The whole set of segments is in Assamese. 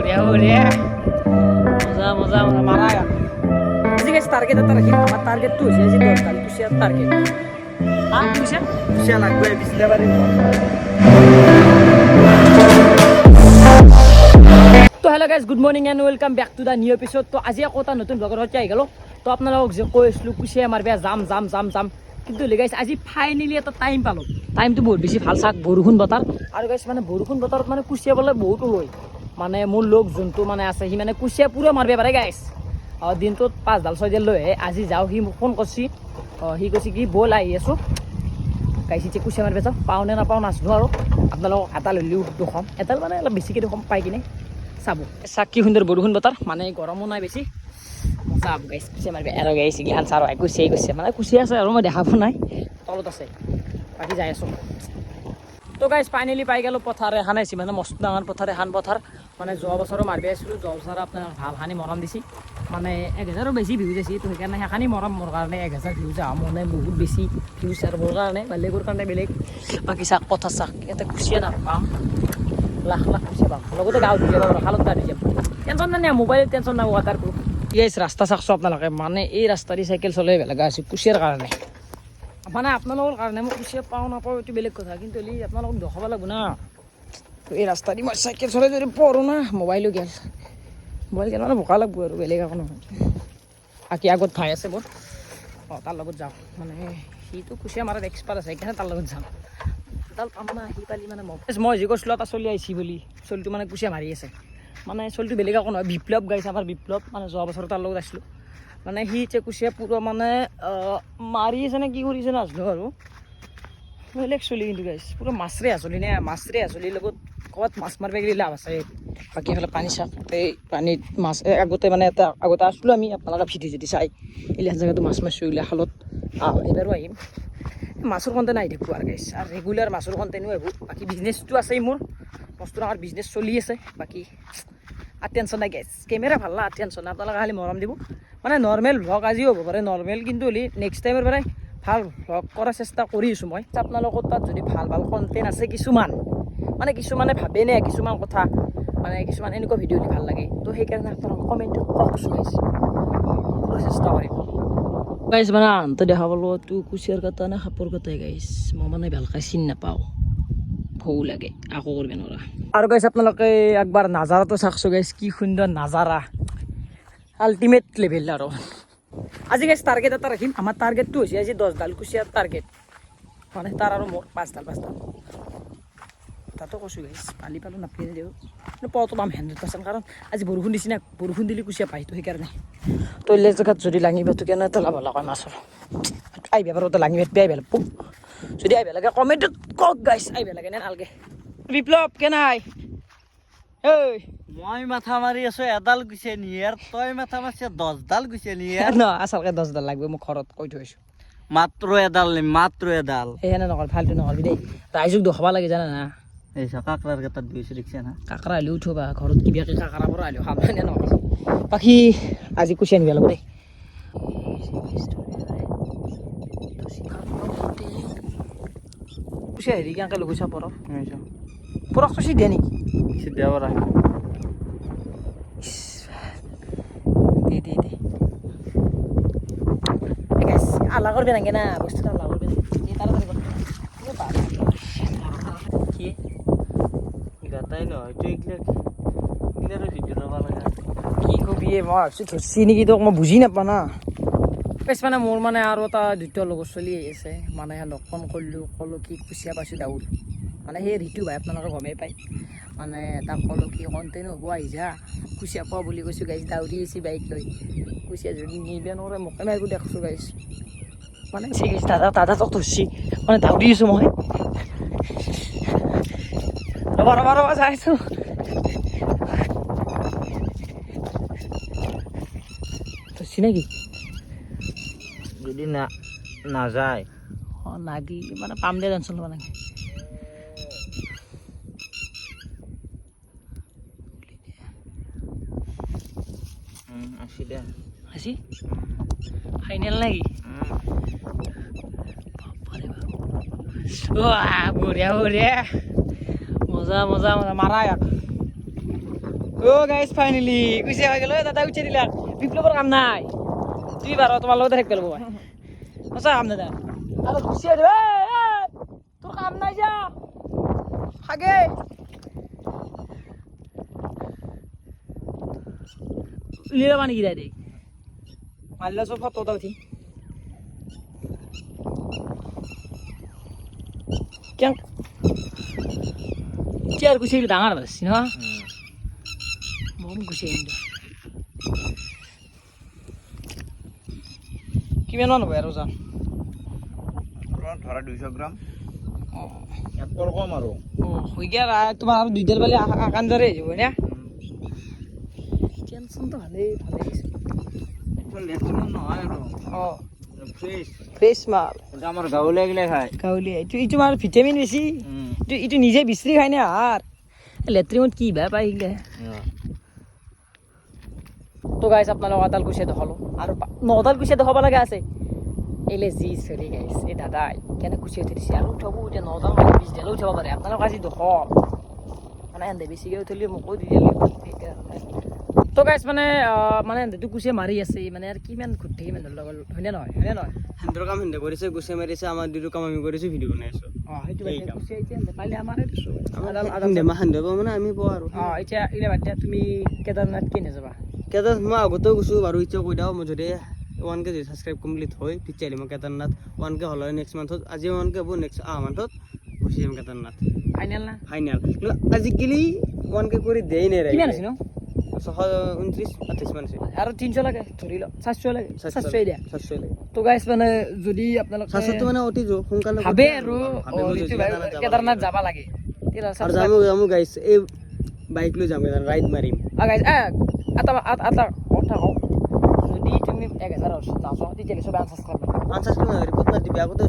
বঢ়িয়া বঢ়িয়া মজা মজা মজা মাৰা আজি গাইছ টাৰ্গেট এটা ৰাখিম আমাৰ টাৰ্গেটটো হৈছে আজি 10 ডাল কুচিয়াৰ টাৰ্গেট কুচিয়া লাগবে বিছনা বাৰী তো hello' guys good morning and welcome back to the new episode তো আজি আকৌ এটা নতুন ব্লগৰ সৈতে আহি গ'লোঁ তো আপোনালোকক যে কৈ আছিলোঁ কুচিয়া মাৰিব যাম কিন্তু গাইজ আজি ফাইনেলি এটা টাইম পালোঁ টাইমটো বহুত বেছি ভাল চাওক বৰষুণ বতৰ আৰু গাইজ মানে বৰষুণ বতৰত মানে কুচিয়া বোলে বহুতো লয় মানে মোৰ লগ যোনটো মানে আছে সি মানে কুচিয়া পুৰা মাৰিব পাৰে গাইজ দিনটোত 5 ডাল 6 ডাল লৈ আহে আজি যাওঁ সি মোক ফোন কৰিছে সি কৈছে কি ব'ল আহি আছোঁ গাইছে যে কুচিয়া মাৰিব যাওঁ পাওঁ নে নাপাওঁ নাজানো আৰু আপোনালোকক এটা ল'লেও দুখম এডাল মানে অলপ বেছিকৈ দুখম পাই কিনে চাব চাক কি সুন্দৰ বৰষুণ বতৰ মানে গৰমো নাই বেছি মজা গাইছ কুচিয়া মাৰিব আৰু গাইছ এইগিলাখান চাৰ কুচিয়াই গৈছে মানে কুচিয়া আছে আৰু মই দেখা পোৱা নাই তলত আছে বাকী যাই আছোঁ তো গাইছ ফাইনেলি পাই গ'লোঁ পথাৰ এখন আহিছে মানে মস্ত ডাঙৰ পথাৰ এখন পথাৰ মানে যোৱা বছৰো মাৰিব আহিছিলোঁ যোৱা বছৰ আপোনাৰ ভাল সানি মৰম দিছে মানে 1000ৰো বেছি ভিউজ আছে তো সেইকাৰণে সেইখানি মৰম মোৰ কাৰণে 1000 ভিউজ আহা মানে বহুত বেছি ভিউজ আৰু মোৰ কাৰণে বেলেগৰ কাৰণে বেলেগ বাকী চাক পথাৰ চাক ইয়াতে কুচিয়া নাপাম লাখ লাখ কুচিয়া পাম লগতে গাঁৱত দি যাব খালত গাড়ী যাব টেনশ্যন নাই মোবাইলত টেনশ্যন নাই ৱাটাৰ প্ৰুফ গাইছ ৰাস্তা চাকছোঁ আপোনালোকে মানে এই ৰাস্তা দি চাইকেল চলাই বেলেগ আছে কুচিয়াৰ কাৰণে মানে আপোনালোকৰ কাৰণে মই কুচিয়া পাওঁ নাপাওঁ এইটো বেলেগ কথা কিন্তু আপোনালোকক দেখাব লাগিব না এই ৰাস্তা দি মই চাইকেল চলাই যদি পঢ়োঁ না মোবাইলো গেল মানে বোকা লাগব আৰু বেলেগ একো নহয় বাকী আগত ভাই আছে মোৰ তাৰ লগত যাওঁ মানে সিটো কুচিয়া মাৰাত এক্সপাৰ্ট আছে সেইকাৰণে তাৰ লগত যাওঁ এডাল পাম না সি পালি মানে মই যি কৈছিলোঁ এটা চলি আহিছি বুলি চলিটো মানে কুচিয়া মাৰি আছে মানে চলিটো বেলেগ একো নহয় বিপ্লৱ গাইছে আমাৰ বিপ্লৱ মানে যোৱা বছৰ তাৰ লগত আছিলোঁ মানে সি এতিয়া কুচিয়া পুৰা মানে মাৰি আছে নে কি কৰিছে নাজানো আৰু বেলেগ চলি কিন্তু গাইছ পুৰা মাছৰে আচলিৰ লগত ক'ৰবাত মাছ মাৰিব গ'লে লাভ আছে বাকী এইফালে পানী চাওক এই পানীত মাছ আগতে মানে এটা আগতে আছিলোঁ আমি আপোনালোকে ভিডিঅ' যদি চাই এইবিলাক জেগাটো মাছ মাৰিছোঁ এইবিলাক খালত এইবাৰো আহিম মাছৰ কণ্টেণ্ট আহি থাকোঁ আৰু গাইছ আৰু ৰেগুলাৰ মাছৰ কণ্টেণ্টো আহিব বাকী বিজনেছটো আছেই মোৰ মস্ত ডাঙৰ বিজনেছ চলি আছে বাকী আৰু টেনশ্যন নাই গাইছ কেমেৰা ভাল না টেনশ্যন নাই আপোনালোকে খালি মৰম দিব মানে নৰ্মেল ভ্লগ আজিও হ'ব পাৰে নৰ্মেল কিন্তু হ'লে নেক্সট টাইমৰ পৰাই ভাল ভ্লগ কৰাৰ চেষ্টা কৰি আছোঁ মই আপোনালোকৰ তাত যদি ভাল কণ্টেণ্ট আছে কিছুমান মানে কিছুমানে ভাবেনে কিছুমান কথা মানে কিছুমান এনেকুৱা ভিডিঅ' হ'লে ভাল লাগে তো সেইকাৰণে আপোনালোকক কমেণ্টত কওকচোন গাইছ পুৰা চেষ্টা কৰিম গাইছ মানে আনটো দেখা পালোঁ তো কুচিয়াৰ কটা নে সাপৰ কটাই গাইছ মই মানে ভালকৈ চিনি নাপাওঁ ভৌ লাগে আকৌ কৰিব নোৱাৰা আৰু গাইছ আপোনালোকে একবাৰ নাজাৰাটো চাওকচোন গাইছ কি সুন্দৰ নাজাৰা আল্টিমেট লেভেল আৰু আজি গাইছ টাৰ্গেট এটা ৰাখিম আমাৰ টাৰ্গেটটো হৈছে আজি 10 ডাল কুচিয়াৰ টাৰ্গেট মানে তাৰ আৰু মোৰ 5 ডাল তাতো কৈছোঁ গাইছ পালি পালোঁ নাপাই দিওঁ কিন্তু পোৱাটো পাম 100% কাৰণ আজি বৰষুণ দিছে না বৰষুণ দিলে কুচিয়া পায় তো সেইকাৰণে তৈলেৰ জেগাত যদি লাঙি বাটো কেনে এটা লাভ লগা মাছৰ আহিব পাৰোঁ তো লাঙি বাট আহিব লাগব যদি আহিব লাগে কমেণ্টত কওক গাইছ আহিব লাগে নে নালাগে বিপ্লৱ কেনাই ঐ মই মাথা মাৰি আছো এডাল গুছে নিয়াৰ তই মাথা মাৰিছে 10 ডাল গুছে নিয়াৰ ন আচলতে 10 ডাল লাগবে মোক ঘৰত কৈ থৈছোঁ মাত্ৰ এডাল সেনে নকল ফাল্টু নকৰিবি দেই ৰাইজক দেখাব লাগে জানা না এই কাকৰাৰ কেইটাত গৈছে দেখিছে না কাকৰা আহিলেও উঠবা ঘৰত কিবাকৈ কাকৰা পৰা আহিলেও খাব নে নকল বাকী আজি কুচিয়া নিব লাগিব দেই কুচিয়া হেৰি কেনেকৈ লগুচা পৰক পৰকটো চিধা নেকি চিধা পৰা দে আল্লাহ করবে নাকি না বস্তুটা আল্লাহ করবে তাড়াতাড়ি কি গাতাই নয় তুই এগুলো ভিডিও দেওয়া লাগে কি কবি মই ভাবছোঁ ধরছি নেকি তোক মই বুজি নাপাওঁ না বেছ মানে মোৰ মানে আৰু এটা দ্বিতীয় লগত চলি আছে মানে লক্ষণ ক'লোঁ কি কুচিয়া পাইছোঁ দাউল মানে সেই ঋতু ভাই আপোনালোকে গমেই পায় মানে তাক ক'লোঁ কি কণ্টেণ্ট হ'ব আহি যা কুচিয়া পোৱা বুলি কৈছোঁ গাইছ দাউৰি আহিছে বাইক লৈ কুচিয়া যদি নিবে নোৱাৰে মোকে মাৰিব দেখছোঁ গাইছ মানে দাদা তোক ধৰছি মানে দাউৰি আছোঁ মই ৰবা যাই আছোঁ ধৰছি নেকি যদি নাযায় লাগি মানে পাম দে টেনশ্যন ল'ব নালাগে আসি ফাইনেল নাকি বঢ়িয়া মজা মাৰা ও গাইজ ফাইনেলি কুচিয়া হৈ গ'ল দাদা উঠিয়াই দিলাক বিপ্লৱৰ কাম নাই তুমি বাৰ তোমাৰ লগতে থাকিব লাগিব মই সঁচা কাম দাদা আৰু কুচিয়া দিওঁ তোৰ কাম নাই যা হাগে উলিয়াব মানে কি দাই মাৰিলে চব ফটো এটা উঠিম কেন চেয়াৰ কুচিয়া ডাঙৰ পাইছি ন মন কুচিয়া কিন্তু কিমানমান হ'ব আৰু যাম ধৰা 200 গ্ৰাম একৰ কম আৰু হৈ গেল তোমাৰ আৰু দুইডাল পালে আকান দৰে হৈ যাব না টেনচনটো ভালেই নহয় আৰু অঁ ফ্ৰেছ ফ্ৰেছ মাল আমাৰ গাঁৱলীয়া গিলা খায় গাঁৱলীয়া এইটো মাৰ ভিটামিন বেছি এইটো নিজে বিচৰি খায় নে আহাৰ লেট্ৰিনত কি বেয়া পায় সেইগিলা তো গাইছ আপোনালোক আদাল কুচিয়া দেখালোঁ আৰু 9ডাল কুচিয়া দেখাব লগা আছে এলে যি চলি গাইছ এই দাদাই কেনে কুচিয়া উঠি দিছে আৰু উঠাব এতিয়া 9ডাল মানে 20ডালো উঠাব পাৰে আপোনালোক আজি দেখাম মানে এনে বেছিকৈ উঠিলে মোকো দি দিলে তো গাইছ মানে এনে কুচিয়া মাৰি আছে মানে আৰু কিমান ঘূৰ্তি মানুহৰ লগত হয়নে নহয় হেন্দৰ কাম হেন্দে কৰিছে গুচে মাৰিছে আমাৰ দুটো কাম আমি কৰিছো ভিডিঅ' বনাই আছো অঁ সেইটো কুচিয়া এতিয়া পালে আমাৰ মানে আমি পোৱা আৰু অঁ এতিয়া এনে বাদ দিয়া তুমি কেদাৰনাথ কেনে যাবা কেদাৰ মই আগতেও গৈছো বাৰু এতিয়া কৈ দিওঁ মই যদি 1K যদি ছাবস্ক্ৰাইব কমপ্লিট হয় তেতিয়া মই কেদাৰনাথ 1K হ'লে নেক্সট মান্থত আজি 1K হ'ব নেক্সট মান্থত গুচি যাম কেদাৰনাথ ফাইনেল না ফাইনেল কিন্তু আজিকালি 1K কৰি দেই নাই কিমান আছে ন 629-28 মান আছে আৰু 300 লাগে ধৰি ল 400 লাগে 400 দিয়া 700 লাগে তো গাইছ মানে যদি আপোনালোক 700 মানে অতি সোনকালে ভাবে আৰু কেদাৰনাথ যাব লাগে আৰু যামো গাইছ এই বাইক লৈ যাম ৰাইড মাৰিম গাইছ এটা কথা কওঁ যদি তুমি 1000 নাচো তেতিয়াহ'লে চবে আনসাবস্ক্ৰাইব ৰিপৰ্ট মাৰি দিবি আগতে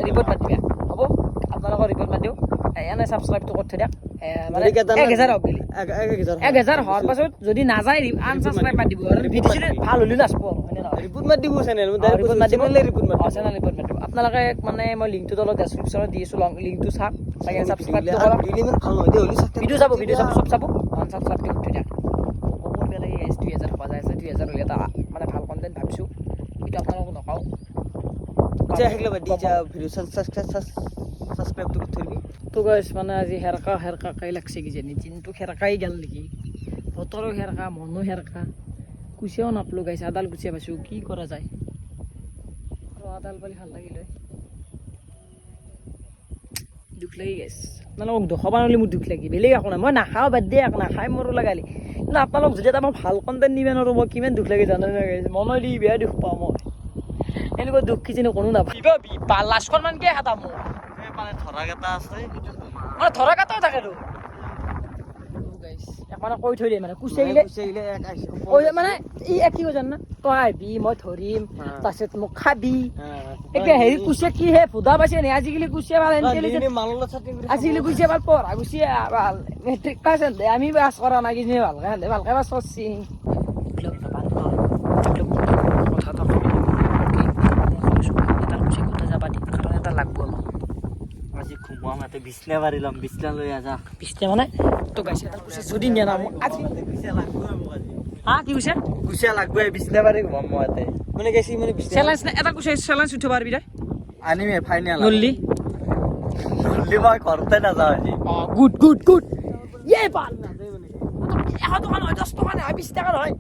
ৰিপৰ্ট মাতি দিয়া হ'ব আপোনালোকৰ ৰিপৰ্ট মাতি দিওঁ এনে ছাবস্ক্ৰাইবটো কৰি থৈ দিয়ক মানে যদি কেদাৰনাথ 1000 হওক বুলি 1000 হোৱাৰ পাছত যদি নাযায় আনসাবস্ক্ৰাইব মাতি দিব আৰু ভিডিঅ' ভাল হ'লে নাচব হয়নে নহয় ৰিপৰ্ট মাৰি দিব চেনেল ৰিপৰ্ট মাতি দিব ৰিপৰ্ট মাৰি চেনেল ৰিপৰ্ট মাতি দিব আপোনালোকে মানে মই লিংকটো তলত ডেছক্ৰিপশ্যনত দি আছোঁ লিংকটো চাওক চাগে ছাবস্ক্ৰাইবটো কৰক ইমান ভাল নহয় দেই ভিডিঅ' চাব চব চাব আনসাবস্ক্ৰাইবটো কৰি থৈ দিয়ক মোৰ বেলেগ 2000 হ'ব যায় আছে 2000 হ'লে এটা মানে ভাল কণ্টেণ্ট ভাবিছোঁ এইটো আপোনালোকক নকওঁ এতিয়া আহিলে বাদ দি এতিয়া ভিডিঅ' ছাবস্ক্ৰাইবটো কৰি থৈ দিবি তো গাইছ মানে আজি হেৰকাই লাগছে কিজানি দিনটো হেৰকাই গেল নেকি বতৰো হেৰকা মনো হেৰকা কুচিয়াও নাপলোঁ গাইছ আদাল কুচিয়া পাইছোঁ কি কৰা যায় আৰু আদাল পালি ভাল লাগিলে দুখ লাগি গাইছ আপোনালোকক দেখাব নোৱাৰিলে মোৰ দুখ লাগি বেলেগ একো নাই মই নাখাওঁ বাদ দিয়ে একো নাখাই মোৰো লগালি কিন্তু আপোনালোক যদি এটা মই ভাল কণ্টেণ্ট নিব নোৱাৰোঁ মই কিমান দুখ লাগি জানে নাই গাইছ মনৰ দি বেয়া দুখ পাওঁ মই এনেকুৱা দুখ কিজানি কোনো নাপায় লাষ্টখন মানকে খাতাম মোৰ মানে ধৰা কেইটা আছে মানে ধৰা কাটাও থাকেতো মানে কৈ থৈ দিয়ে মানে কুচিয়াগিলে কৈ মানে ই কি কৈ জান না তই আহিবি মই ধৰিম তাৰপিছত মোক খাবি এতিয়া হেৰি কুচিয়া কি হে ভুদা পাইছে নে আজিকালি কুচিয়া ভাল আজিকালি কুচিয়া ভাল পঢ়া কুচিয়া ভাল মেট্ৰিক পাছ আমি পাছ কৰা নাই কিজানি ভালকে পাছ কৰছি যাবা দিম কাৰণ এটা লাগব আমাক আজি ঘুমাম ইয়াতে বিছনা পাৰি ল'ম বিছনা লৈ আজা পিছতে মানে তো গাইছে যদি নিয়া নাম আজি কি কৈছে গুচিয়া লাগবো বিছনা পাৰি ঘুমাম মই ইয়াতে মানে গেছি মানে চেলেঞ্জ এটা কৈছে চেলেঞ্জ উঠিব পাৰিবি তই আনিমে ফাইনেল নল্লি মই ঘৰতে নাযাওঁ আজি গুড ইয়ে পাল এশ টকা নহয় 10 টকা নহয় 20 টকা নহয়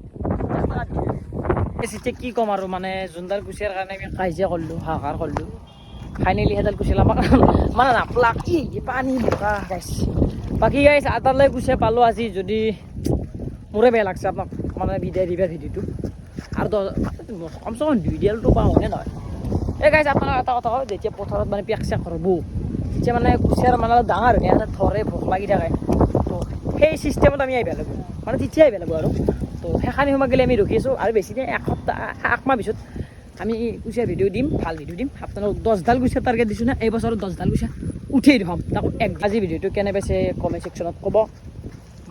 এতিয়া কি ক'ম আৰু মানে যোনডাল কুচিয়াৰ কাৰণে আমি কাজিয়া কৰিলোঁ হাহাকাৰ কৰিলোঁ ফাইনেলি সেইডাল কুচিয়া আমাক মানে নাপলাক কি পানী বোকা গাইছে বাকী গাইছ আদালৈ কুচিয়া পালোঁ আজি যদি মোৰে বেয়া লাগছে আপোনাক মানে বিদায় দিবা ভিডিঅ'টো আৰু কমচে কম 2 ডিয়েলটো পাওঁ হয়নে নহয় এই গাইছ আপোনালোক এটা কথা কওঁ যেতিয়া পথাৰত মানে পেক চেক কৰিব তেতিয়া মানে কুচিয়াৰ মানে অলপ ডাঙৰ হয় ধৰে ভোক লাগি থাকে তো সেই চিষ্টেমত আমি আহিব লাগিব মানে তেতিয়া আহিব লাগিব আৰু তো সেইখানি সময় গ'লে আমি ৰখি আছোঁ আৰু বেছি নাই এসপ্তাহ 1 মাহ পিছত আমি কুচিয়া ভিডিঅ' দিম ভাল ভিডিঅ' দিম আপোনালোক 10ডাল কুচিয়া টাৰ্গেট দিছোঁ না এই বছৰত 10ডাল কুচিয়া উঠিয়ে দিম তাকো আজি ভিডিঅ'টো কেনে পাইছে কমেণ্ট ছেকশ্যনত ক'ব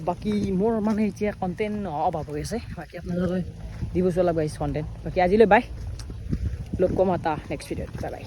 বাকী মোৰ মানে এতিয়া কণ্টেণ্ট অভাৱ হৈ আছে বাকী আপোনালোকে দিব চলাব আহিছে কণ্টেণ্ট বাকী আজিলৈ বাই লগ কম এটা নেক্সট ভিডিঅ'ত বাই